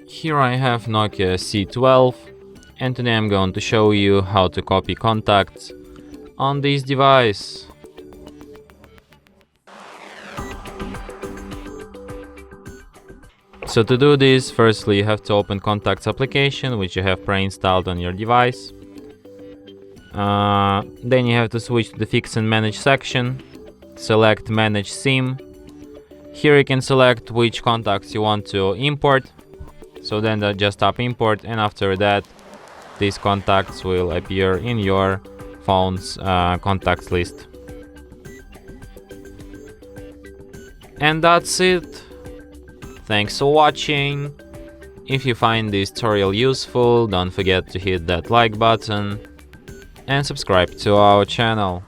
Here I have Nokia C12, and today I'm going to show you how to copy contacts on this device. So to do this, firstly you have to open Contacts application, which you have pre-installed on your device. Then you have to switch to the Fix and Manage section, select Manage SIM. Here you can select which contacts you want to import. So then just tap import, and after that these contacts will appear in your phone's contacts list. And that's it. Thanks for watching. If you find this tutorial useful, don't forget to hit that like button and subscribe to our channel.